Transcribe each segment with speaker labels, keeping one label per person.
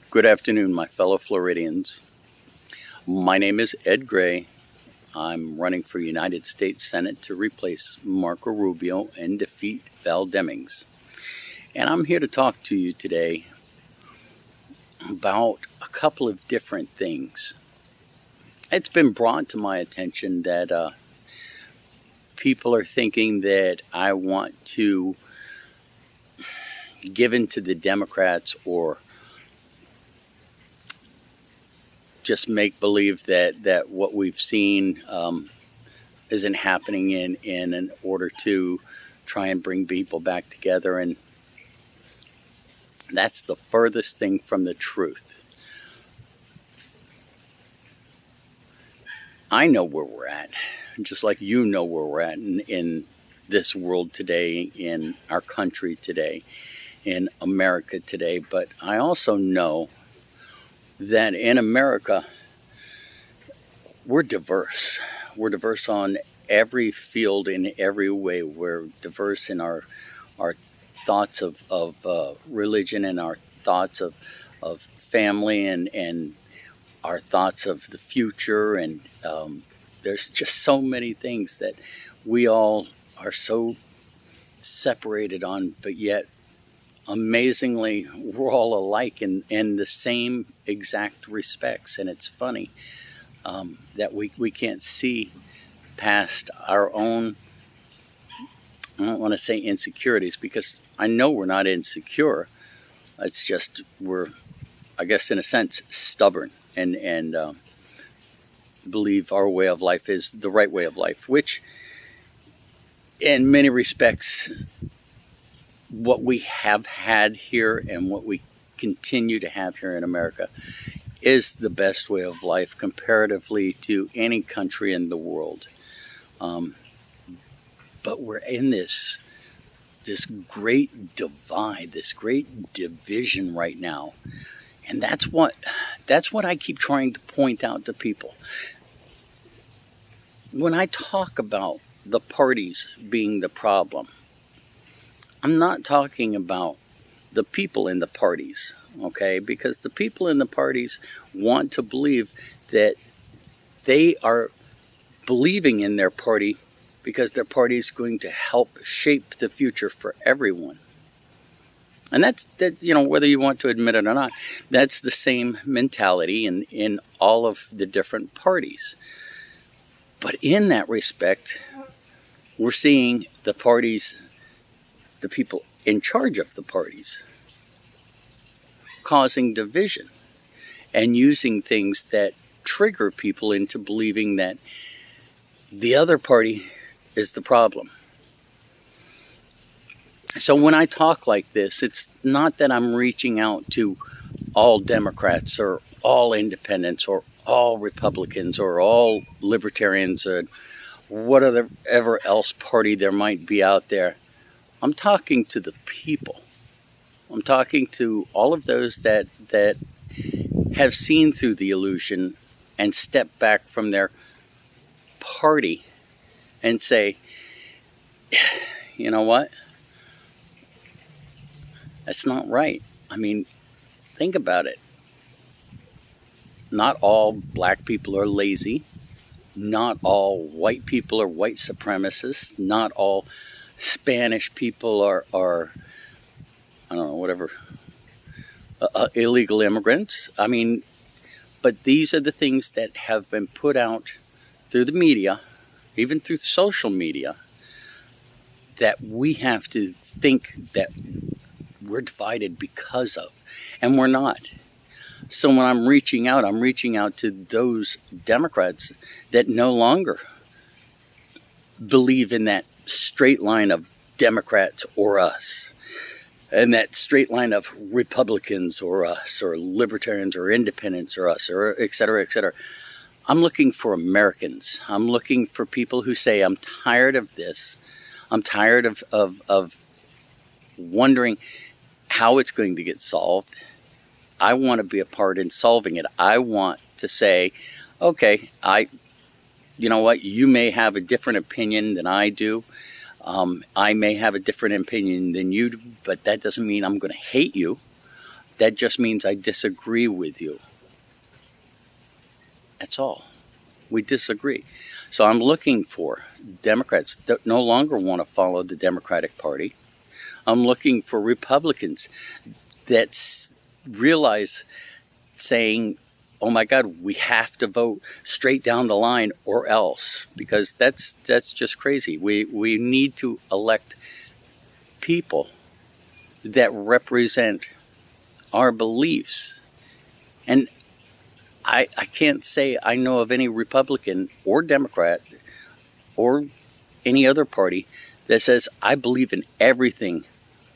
Speaker 1: Good afternoon, my fellow Floridians. My name is Ed Gray. I'm running for United States Senate to replace Marco Rubio and defeat Val Demings. And I'm here to talk to you today about a couple of different things. It's been brought to my attention that people are thinking that I want to give in to the Democrats or just make believe that what we've seen isn't happening in order to try and bring people back together. And that's the furthest thing from the truth. I know where we're at, just like you know where we're at in this world today, in our country today, in America today. But I also know that in America, we're diverse. We're diverse on every field, in every way. We're diverse in our thoughts of religion, and our thoughts of family, and our thoughts of the future. And there's just so many things that we all are so separated on, but yet amazingly, we're all alike in the same exact respects. And it's funny that we can't see past our own, I don't want to say insecurities, because I know we're not insecure. It's just we're, I guess in a sense, stubborn and believe our way of life is the right way of life, which in many respects, what we have had here and what we continue to have here in America is the best way of life comparatively to any country in the world. But we're in this great divide, this great division right now. And that's what I keep trying to point out to people. When I talk about the parties being the problem, I'm not talking about the people in the parties, okay? Because the people in the parties want to believe that they are believing in their party because their party is going to help shape the future for everyone. And that's whether you want to admit it or not, that's the same mentality in all of the different parties. But in that respect, we're seeing the parties, the people in charge of the parties, causing division and using things that trigger people into believing that the other party is the problem. So when I talk like this, it's not that I'm reaching out to all Democrats or all independents or all Republicans or all libertarians or whatever else party there might be out there. I'm talking to the people. I'm talking to all of those that have seen through the illusion and step back from their party and say, you know what? That's not right. I mean, think about it. Not all black people are lazy. Not all white people are white supremacists. Not all Spanish people are I don't know, whatever, illegal immigrants. I mean, but these are the things that have been put out through the media, even through social media, that we have to think that we're divided because of, and we're not. So when I'm reaching out to those Democrats that no longer believe in that straight line of Democrats or us, and that straight line of Republicans or us, or libertarians or independents or us, or et cetera, et cetera. I'm looking for Americans. I'm looking for people who say, I'm tired of this. I'm tired of wondering how it's going to get solved. I want to be a part in solving it. I want to say, okay, you know what, you may have a different opinion than I do. I may have a different opinion than you do, but that doesn't mean I'm going to hate you. That just means I disagree with you. That's all. We disagree. So I'm looking for Democrats that no longer want to follow the Democratic Party. I'm looking for Republicans that realize, saying, oh my God, we have to vote straight down the line or else, because that's just crazy. We need to elect people that represent our beliefs. And I can't say I know of any Republican or Democrat or any other party that says, I believe in everything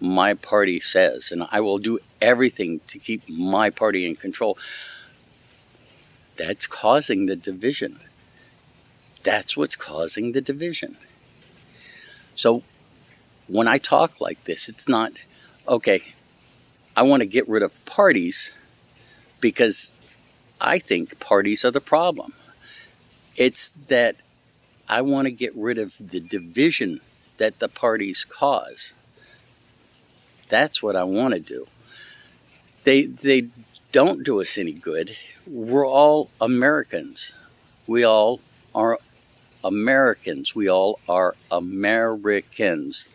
Speaker 1: my party says, and I will do everything to keep my party in control. That's causing the division. That's what's causing the division. So when I talk like this, it's not, okay, I want to get rid of parties because I think parties are the problem. It's that I want to get rid of the division that the parties cause. That's what I want to do. They don't do us any good. We're all Americans. We all are Americans. We all are Americans.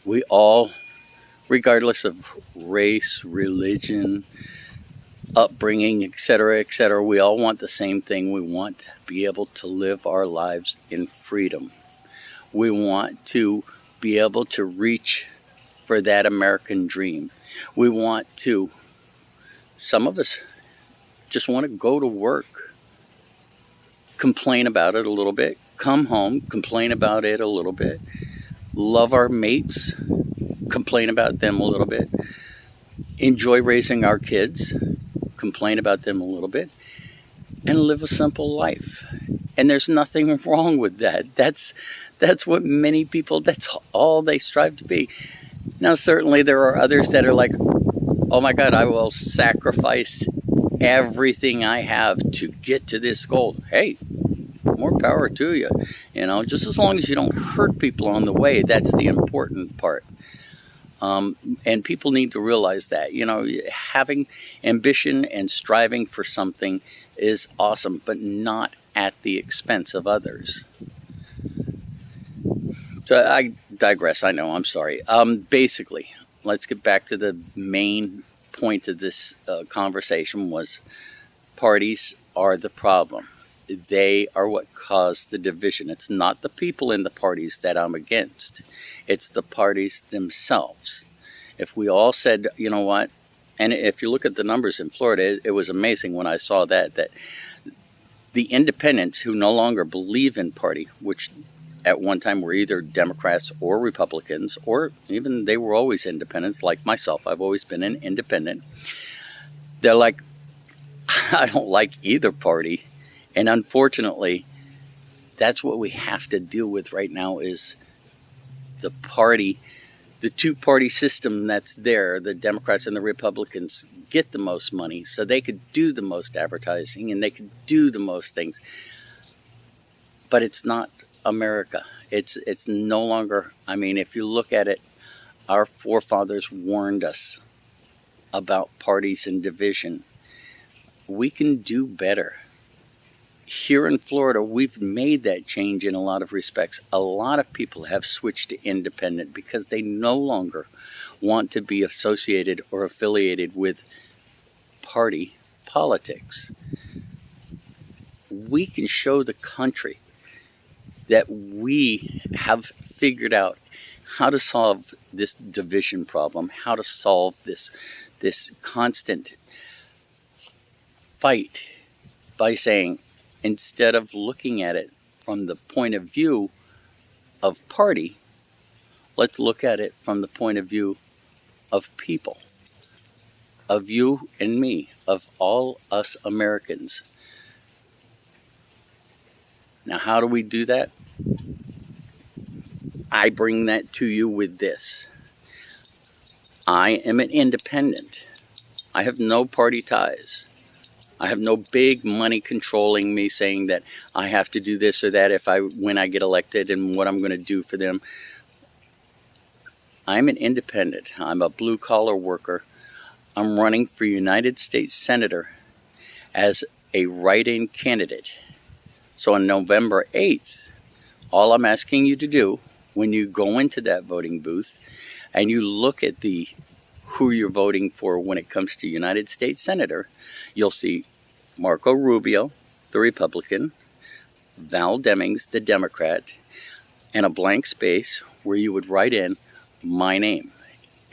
Speaker 1: We all, regardless of race, religion, upbringing, etc., we all want the same thing. We want to be able to live our lives in freedom. We want to be able to reach for that American dream. We want to, some of us just want to go to work, complain about it a little bit, come home, complain about it a little bit, love our mates, complain about them a little bit, enjoy raising our kids, complain about them a little bit, and live a simple life. And there's nothing wrong with that. That's what many people, that's all they strive to be. Now, certainly there are others that are like, oh my God, I will sacrifice everything I have to get to this goal. Hey, more power to you. You know, just as long as you don't hurt people on the way, that's the important part. And people need to realize that, you know, having ambition and striving for something is awesome, but not at the expense of others. So I digress, I know, I'm sorry. Basically, let's get back to the main point of this conversation was parties are the problem. They are what caused the division. It's not the people in the parties that I'm against. It's the parties themselves. If we all said, you know what, and if you look at the numbers in Florida, it was amazing when I saw that the independents who no longer believe in party, which at one time were either Democrats or Republicans, or even they were always independents, like myself. I've always been an independent. They're like, I don't like either party. And unfortunately, that's what we have to deal with right now is the two-party system that's there. The Democrats and the Republicans get the most money so they could do the most advertising and they could do the most things. But it's not America. It's no longer, I mean, if you look at it, our forefathers warned us about parties and division. We can do better. Here in Florida, we've made that change in a lot of respects. A lot of people have switched to independent because they no longer want to be associated or affiliated with party politics. We can show the country that we have figured out how to solve this division problem, how to solve this constant fight by saying, instead of looking at it from the point of view of party, let's look at it from the point of view of people, of you and me, of all us Americans. Now, how do we do that? I bring that to you with this. I am an independent. I have no party ties. I have no big money controlling me saying that I have to do this or that when I get elected and what I'm going to do for them. I'm an independent. I'm a blue-collar worker. I'm running for United States Senator as a write-in candidate. So on November 8th, all I'm asking you to do when you go into that voting booth and you look at who you're voting for when it comes to United States Senator, you'll see Marco Rubio, the Republican, Val Demings, the Democrat, and a blank space where you would write in my name,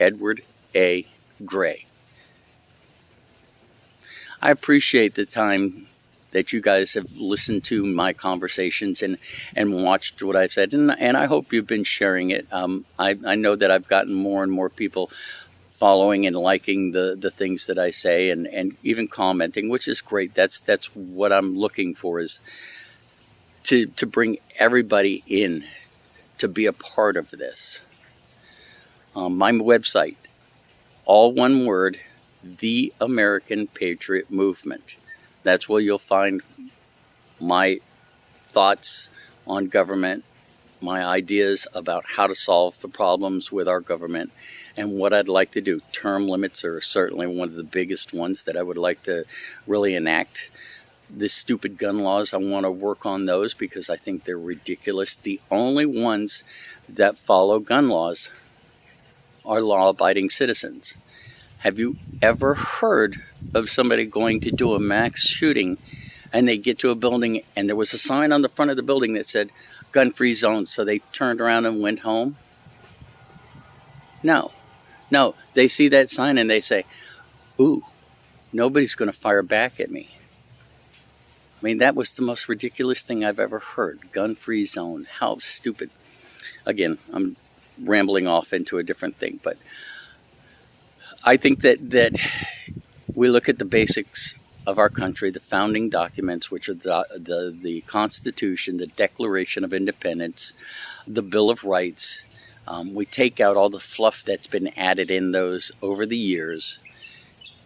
Speaker 1: Edward A. Gray. I appreciate the time that you guys have listened to my conversations and watched what I've said, and I hope you've been sharing it. I know that I've gotten more and more people following and liking the things that I say, and even commenting, which is great. That's what I'm looking for, is to bring everybody in to be a part of this. My website, all one word, The American Patriot Movement. That's where you'll find my thoughts on government, my ideas about how to solve the problems with our government, and what I'd like to do. Term limits are certainly one of the biggest ones that I would like to really enact. The stupid gun laws, I want to work on those because I think they're ridiculous. The only ones that follow gun laws are law-abiding citizens. Have you ever heard of somebody going to do a mass shooting and they get to a building and there was a sign on the front of the building that said gun-free zone, so they turned around and went home? No. They see that sign and they say, ooh, nobody's going to fire back at me. I mean, that was the most ridiculous thing I've ever heard. Gun-free zone. How stupid. Again, I'm rambling off into a different thing, but I think that we look at the basics of our country, the founding documents, which are the Constitution, the Declaration of Independence, the Bill of Rights. We take out all the fluff that's been added in those over the years,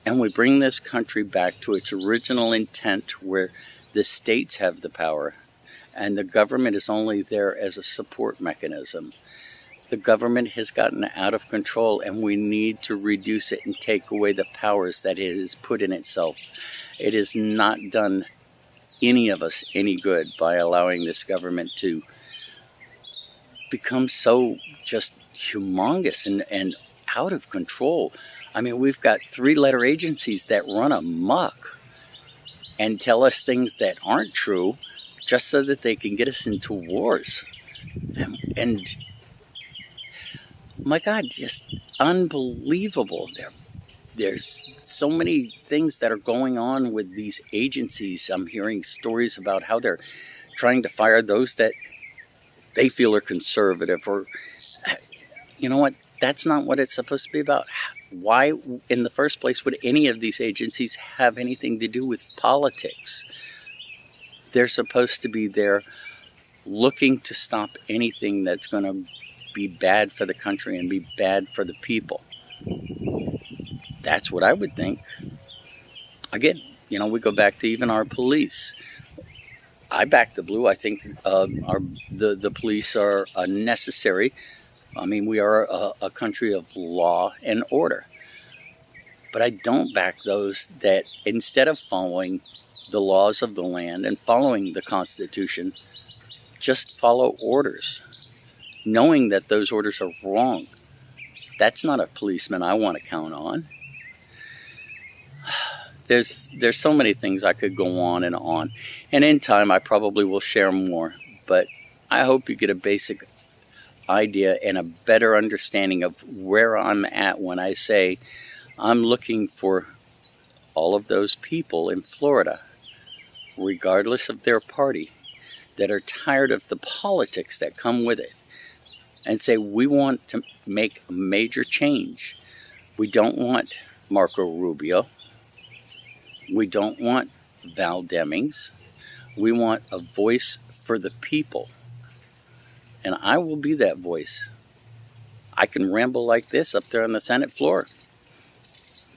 Speaker 1: and we bring this country back to its original intent, where the states have the power and the government is only there as a support mechanism. The government has gotten out of control, and we need to reduce it and take away the powers that it has put in itself. It has not done any of us any good by allowing this government to become so just humongous and out of control. I mean, we've got three-letter agencies that run amok and tell us things that aren't true just so that they can get us into wars. And my God, just unbelievable. There's so many things that are going on with these agencies. I'm hearing stories about how they're trying to fire those that they feel are conservative, or, you know what, that's not what it's supposed to be about. Why, in the first place, would any of these agencies have anything to do with politics? They're supposed to be there looking to stop anything that's going to be bad for the country and be bad for the people. That's what I would think. Again, we go back to even our police. I back the blue. I think the police are necessary. I mean, we are a country of law and order. But I don't back those that, instead of following the laws of the land and following the Constitution, just follow orders, knowing that those orders are wrong. That's not a policeman I want to count on. There's so many things I could go on. And in time, I probably will share more. But I hope you get a basic idea and a better understanding of where I'm at when I say I'm looking for all of those people in Florida, regardless of their party, that are tired of the politics that come with it, and say we want to make a major change. We don't want Marco Rubio. We don't want Val Demings. We want a voice for the people. And I will be that voice. I can ramble like this up there on the Senate floor.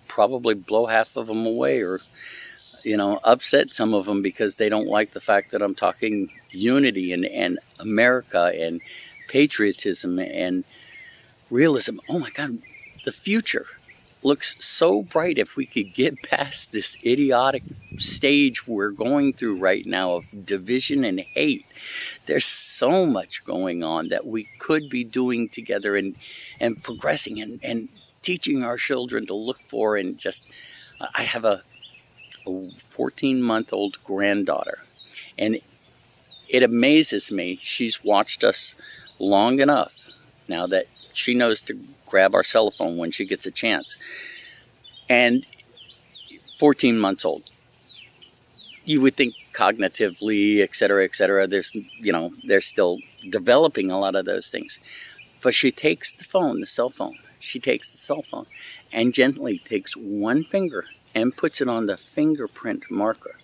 Speaker 1: Probably blow half of them away, or, upset some of them because they don't like the fact that I'm talking unity and America and patriotism and realism. Oh my God, the future. looks so bright if we could get past this idiotic stage we're going through right now of division and hate. There's so much going on that we could be doing together and progressing and teaching our children to look for. And just, I have a 14-month-old granddaughter, and it amazes me. She's watched us long enough now that she knows to grab our cell phone when she gets a chance. And 14 months old. You would think cognitively, et cetera, there's, they're still developing a lot of those things. But she takes the phone, the cell phone. She takes the cell phone and gently takes one finger and puts it on the fingerprint marker,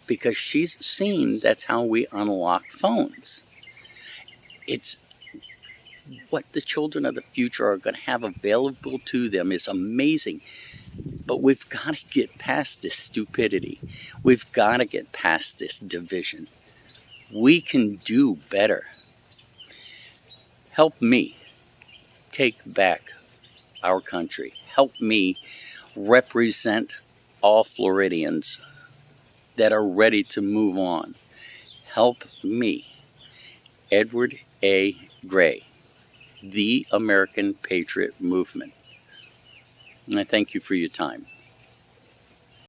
Speaker 1: because she's seen that's how we unlock phones. It's what the children of the future are going to have available to them is amazing. But we've got to get past this stupidity. We've got to get past this division. We can do better. Help me take back our country. Help me represent all Floridians that are ready to move on. Help me, Edward A. Gray, the American Patriot Movement. And I thank you for your time.